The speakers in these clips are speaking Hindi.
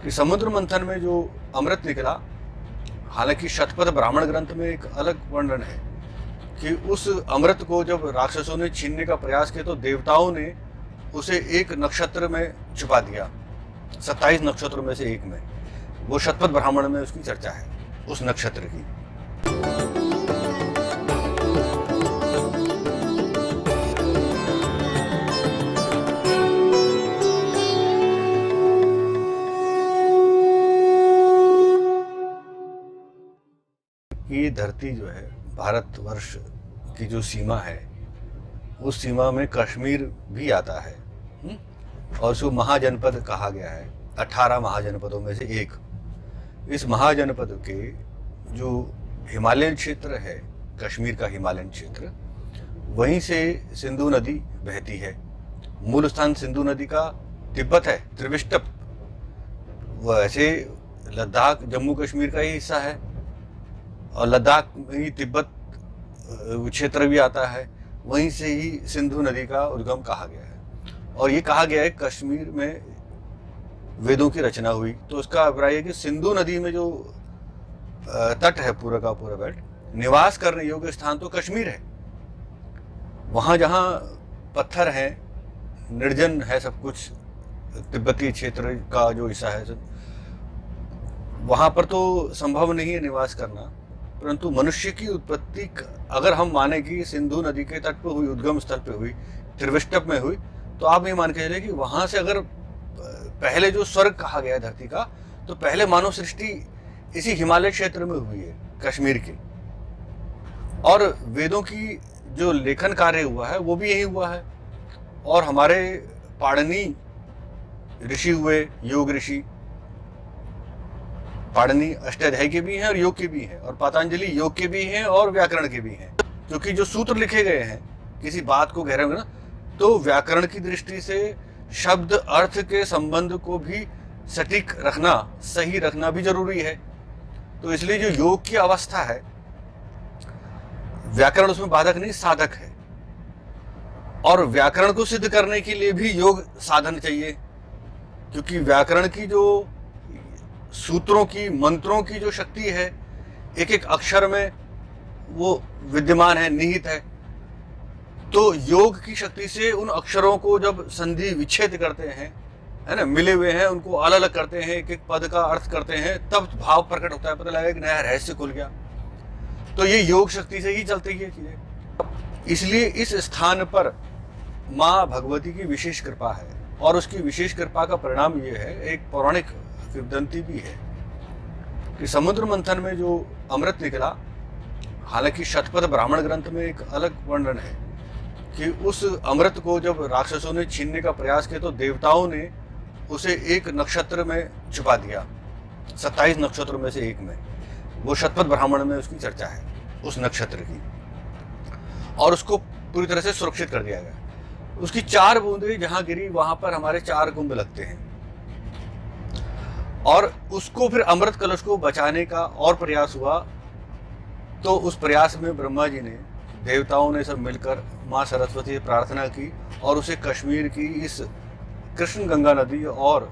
कि समुद्र मंथन में जो अमृत निकला, हालांकि शतपथ ब्राह्मण ग्रंथ में एक अलग वर्णन है कि उस अमृत को जब राक्षसों ने छीनने का प्रयास किया तो देवताओं ने उसे एक नक्षत्र में छुपा दिया, 27 नक्षत्रों में से एक में। वो शतपथ ब्राह्मण में उसकी चर्चा है, उस नक्षत्र की। ये धरती जो है, भारतवर्ष की जो सीमा है, उस सीमा में कश्मीर भी आता है। और उसको महाजनपद कहा गया है, 18 महाजनपदों में से एक। इस महाजनपद के जो हिमालयन क्षेत्र है, कश्मीर का हिमालयन क्षेत्र, वहीं से सिंधु नदी बहती है। मूल स्थान सिंधु नदी का तिब्बत है, त्रिविष्टप। वैसे लद्दाख जम्मू कश्मीर का ही हिस्सा है और लद्दाख में ही तिब्बत क्षेत्र भी आता है। वहीं से ही सिंधु नदी का उद्गम कहा गया है। और ये कहा गया है कश्मीर में वेदों की रचना हुई। तो उसका अभिप्राय है कि सिंधु नदी में जो तट है पूरा का पूरा बेल्ट, निवास करने योग्य स्थान तो कश्मीर है। वहाँ जहाँ पत्थर हैं, निर्जन है सब कुछ, तिब्बती क्षेत्र का जो हिस्सा है, वहाँ पर तो संभव नहीं है निवास करना। परंतु मनुष्य की उत्पत्ति अगर हम माने कि सिंधु नदी के तट पर हुई, उद्गम स्थल पे हुई, त्रिविष्टप में हुई, तो आप ये मान के चलिए कि वहाँ से अगर पहले जो स्वर्ग कहा गया है धरती का, तो पहले मानव सृष्टि इसी हिमालय क्षेत्र में हुई है, कश्मीर के। और वेदों की जो लेखन कार्य हुआ है वो भी यही हुआ है। और हमारे पाणिनि ऋषि हुए, योग ऋषि, पाणिनि अष्टाध्यायी के भी हैं और योग के भी हैं, और पतंजलि योग के भी हैं और व्याकरण के भी हैं। क्योंकि जो सूत्र लिखे गए हैं किसी बात को गहरे में, तो व्याकरण की दृष्टि से शब्द अर्थ के संबंध को भी सटीक रखना, सही रखना भी जरूरी है। तो इसलिए जो योग की अवस्था है, व्याकरण उसमें बाधक नहीं, साधक है। और व्याकरण को सिद्ध करने के लिए भी योग साधन चाहिए, क्योंकि व्याकरण की जो सूत्रों की, मंत्रों की जो शक्ति है, एक एक अक्षर में वो विद्यमान है, निहित है। तो योग की शक्ति से उन अक्षरों को जब संधि विच्छेद करते हैं, है ना, मिले हुए हैं, उनको अलग अलग करते हैं, एक एक पद का अर्थ करते हैं, तब भाव प्रकट होता है, पता लगा एक नया रहस्य खुल गया। तो ये योग शक्ति से ही चलती है चीजें। इसलिए इस स्थान पर माँ भगवती की विशेष कृपा है, और उसकी विशेष कृपा का परिणाम ये है, एक पौराणिक किंवदंती भी है कि समुद्र मंथन में जो अमृत निकला, हालांकि शतपथ ब्राह्मण ग्रंथ में एक अलग वर्णन है कि उस अमृत को जब राक्षसों ने छीनने का प्रयास किया तो देवताओं ने उसे एक नक्षत्र में छुपा दिया, 27 नक्षत्रों में से एक में। वो शतपथ ब्राह्मण में उसकी चर्चा है, उस नक्षत्र की। और उसको पूरी तरह से सुरक्षित कर दिया गया। उसकी 4 बूंदें जहां गिरी वहां पर हमारे 4 कुंभ लगते हैं। और उसको फिर अमृत कलश को बचाने का और प्रयास हुआ, तो उस प्रयास में ब्रह्मा जी ने, देवताओं ने सब मिलकर माँ सरस्वती से प्रार्थना की और उसे कश्मीर की इस कृष्ण गंगा नदी और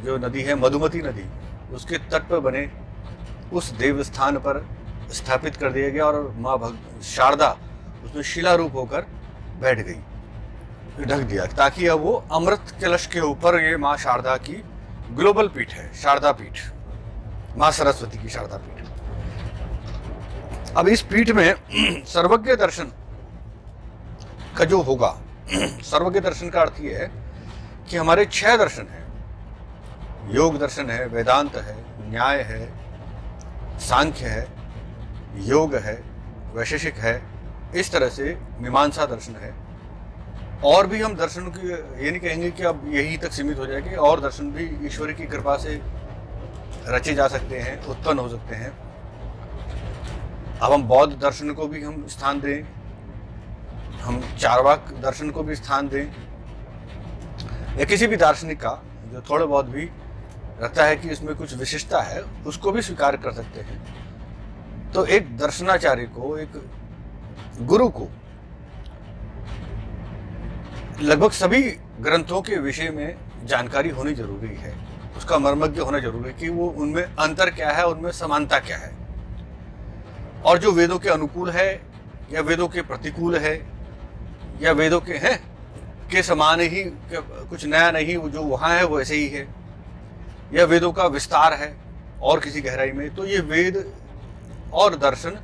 जो नदी है मधुमती नदी, उसके तट पर बने उस देव स्थान पर स्थापित कर दिया गया। और माँ शारदा उसमें शिला रूप होकर बैठ गई, ढक दिया, ताकि अब वो अमृत कलश के ऊपर, ये माँ शारदा की ग्लोबल पीठ है, शारदा पीठ, माँ सरस्वती की शारदा पीठ। अब इस पीठ में सर्वज्ञ दर्शन का जो होगा, सर्वज्ञ दर्शन का अर्थ ये है कि हमारे 6 दर्शन हैं। योग दर्शन है, वेदांत है, न्याय है, सांख्य है, योग है, वैशेषिक है, इस तरह से मीमांसा दर्शन है। और भी हम दर्शन की ये नहीं कहेंगे कि अब यही तक सीमित हो जाएगी, और दर्शन भी ईश्वर की कृपा से रचे जा सकते हैं, उत्पन्न हो सकते हैं। अब हम बौद्ध दर्शन को भी हम स्थान दें, हम चार्वाक दर्शन को भी स्थान दें, या किसी भी दार्शनिक का जो थोड़ा बहुत भी लगता है कि इसमें कुछ विशिष्टता है, उसको भी स्वीकार कर सकते हैं। तो एक दर्शनाचार्य को, एक गुरु को लगभग सभी ग्रंथों के विषय में जानकारी होनी जरूरी है। उसका मर्मज्ञ होना जरूरी है कि वो उनमें अंतर क्या है, उनमें समानता क्या है, और जो वेदों के अनुकूल है या वेदों के प्रतिकूल है या वेदों के हैं के समान ही, कुछ नया नहीं, जो वहाँ है वो ऐसे ही है, या वेदों का विस्तार है और किसी गहराई में। तो ये वेद और दर्शन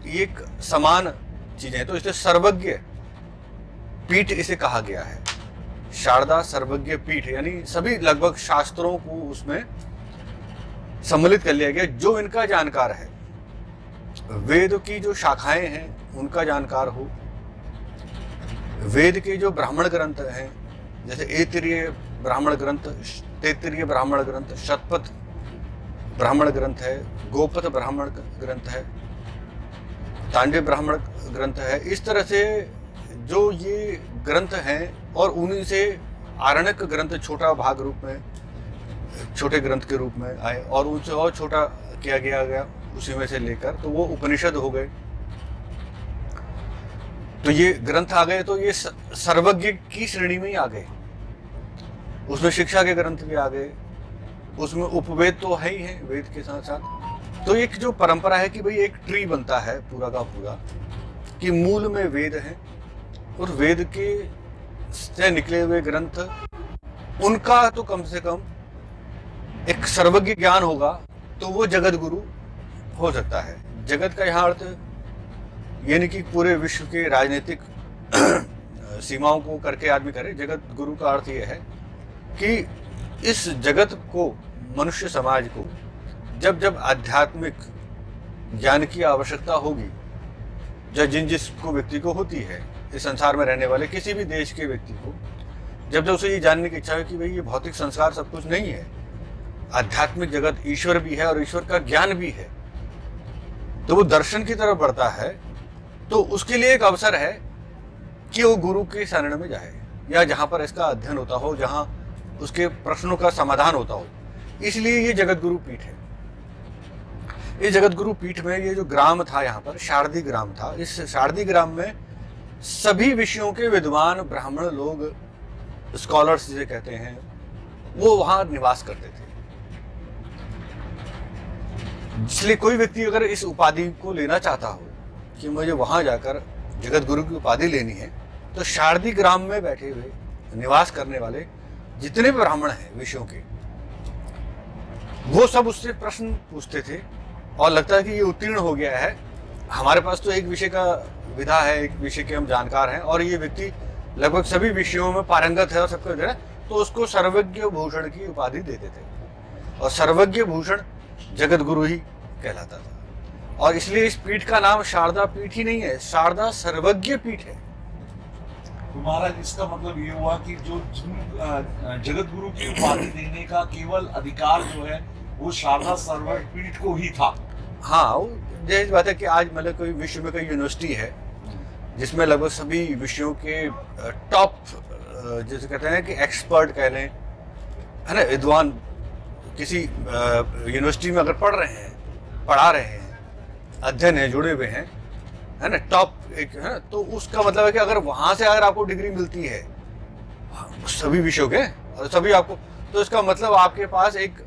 एक समान चीजें हैं, तो इसलिए सर्वज्ञ पीठ इसे कहा गया है। शारदा सर्वज्ञ पीठ, यानी सभी लगभग शास्त्रों को उसमें सम्मिलित कर लिया गया। जो इनका जानकार है, वेद की जो शाखाएं हैं उनका जानकार हो, वेद के जो ब्राह्मण ग्रंथ हैं, जैसे ऐतरेय ब्राह्मण ग्रंथ, तैत्तिरीय ब्राह्मण ग्रंथ, शतपथ ब्राह्मण ग्रंथ है, गोपथ ब्राह्मण ग्रंथ है, तांडव ब्राह्मण ग्रंथ है, इस तरह से जो ये ग्रंथ हैं, और उन्हीं से आरण्यक ग्रंथ छोटा भाग रूप में, छोटे ग्रंथ के रूप में आए, और उनसे और छोटा किया गया उसी में से लेकर, तो वो उपनिषद हो गए। तो ये ग्रंथ आ गए, तो ये सर्वज्ञ की श्रेणी में ही आ गए। उसमें शिक्षा के ग्रंथ भी आ गए, उसमें उपवेद तो है ही है वेद के साथ साथ। तो एक जो परंपरा है कि भाई एक ट्री बनता है पूरा का पूरा, कि मूल में वेद है, और वेद के से निकले हुए ग्रंथ, उनका तो कम से कम एक सर्वज्ञ ज्ञान होगा, तो वो जगत गुरु हो सकता है। जगत का यहाँ अर्थ यानी कि पूरे विश्व के राजनीतिक सीमाओं को करके आदमी करे। जगत गुरु का अर्थ ये है कि इस जगत को, मनुष्य समाज को, जब जब आध्यात्मिक ज्ञान की आवश्यकता होगी, जिसको व्यक्ति को होती है, इस संसार में रहने वाले किसी भी देश के व्यक्ति को, जब जब उसे ये जानने की इच्छा है कि भाई ये भौतिक संसार सब कुछ नहीं है, आध्यात्मिक जगत ईश्वर भी है और ईश्वर का ज्ञान भी है, तो वो दर्शन की तरफ बढ़ता है, तो उसके लिए एक अवसर है कि वो गुरु के शरण में जाए, या जहां पर इसका अध्ययन होता हो, जहां उसके प्रश्नों का समाधान होता हो। इसलिए ये जगत गुरु पीठ है। इस जगत गुरु पीठ में ये जो ग्राम था, यहाँ पर शारदी ग्राम था, इस शारदी ग्राम में सभी विषयों के विद्वान ब्राह्मण लोग, स्कॉलर्स जिसे कहते हैं, वो वहां निवास करते थे। इसलिए कोई व्यक्ति अगर इस उपाधि को लेना चाहता हो कि मुझे वहां जाकर जगत गुरु की उपाधि लेनी है, तो शारदी ग्राम में बैठे हुए निवास करने वाले जितने भी ब्राह्मण हैं विषयों के, वो सब उससे प्रश्न पूछते थे, और लगता है कि ये उत्तीर्ण हो गया है, हमारे पास तो एक विषय का विधा है, एक विषय के हम जानकार हैं, और ये व्यक्ति लगभग सभी विषयों में पारंगत है और सबको दे, तो उसको सर्वज्ञ भूषण की उपाधि देते थे, और सर्वज्ञ भूषण जगत गुरु ही कहलाता था। और इसलिए इस पीठ का नाम शारदा पीठ ही नहीं है, शारदा सर्वज्ञ पीठ है। तो महाराज, इसका मतलब ये हुआ कि जो जगत गुरु की उपाधि देने का केवल अधिकार जो है वो शारदा सर्वज्ञ पीठ को ही था। हाँ, वो जैसी बात है कि आज मतलब कोई विश्व में कोई यूनिवर्सिटी है जिसमें लगभग सभी विषयों के टॉप, जैसे कहते हैं कि एक्सपर्ट कह लें, है ना, विद्वान किसी यूनिवर्सिटी में अगर पढ़ा रहे हैं, अध्ययन है, जुड़े हुए हैं, है ना, टॉप एक है, तो उसका मतलब है कि अगर वहां से अगर आपको डिग्री मिलती है सभी विषयों के और सभी आपको, तो इसका मतलब आपके पास एक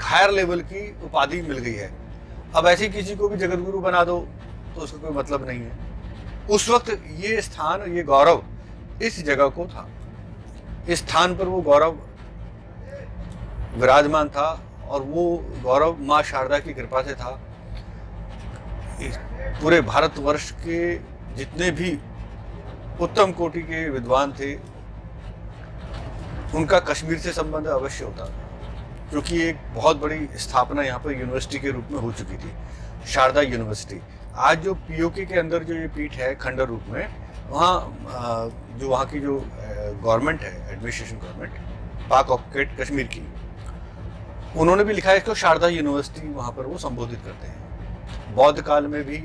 हायर लेवल की उपाधि मिल गई है। अब ऐसे किसी को भी जगत गुरु बना दो तो उसका कोई मतलब नहीं है। उस वक्त ये स्थान, ये गौरव इस जगह को था, इस स्थान पर वो गौरव विराजमान था, और वो गौरव माँ शारदा की कृपा से था। पूरे भारतवर्ष के जितने भी उत्तम कोटि के विद्वान थे, उनका कश्मीर से संबंध अवश्य होता था, क्योंकि एक बहुत बड़ी स्थापना यहाँ पर यूनिवर्सिटी के रूप में हो चुकी थी, शारदा यूनिवर्सिटी। आज जो पीओके के अंदर जो ये पीठ है खंडर रूप में, वहाँ जो वहाँ की जो गवर्नमेंट है, एडमिनिस्ट्रेशन गवर्नमेंट पाक ऑक्युपेड कश्मीर की, उन्होंने भी लिखा है इसको शारदा यूनिवर्सिटी, वहाँ पर वो संबोधित करते हैं। बौद्ध काल में भी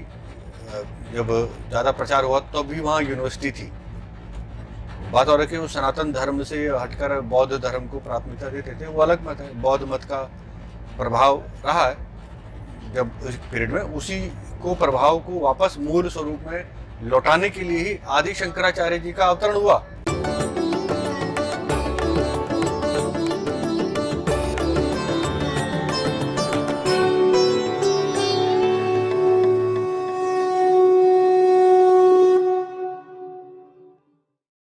जब ज़्यादा प्रचार हुआ तब भी वहाँ यूनिवर्सिटी थी। बात और है कि वो सनातन धर्म से हटकर बौद्ध धर्म को प्राथमिकता देते थे, वो अलग मत है। बौद्ध मत का प्रभाव रहा है जब उस पीरियड में, उसी को प्रभाव को वापस मूल स्वरूप में लौटाने के लिए ही आदि शंकराचार्य जी का अवतरण हुआ।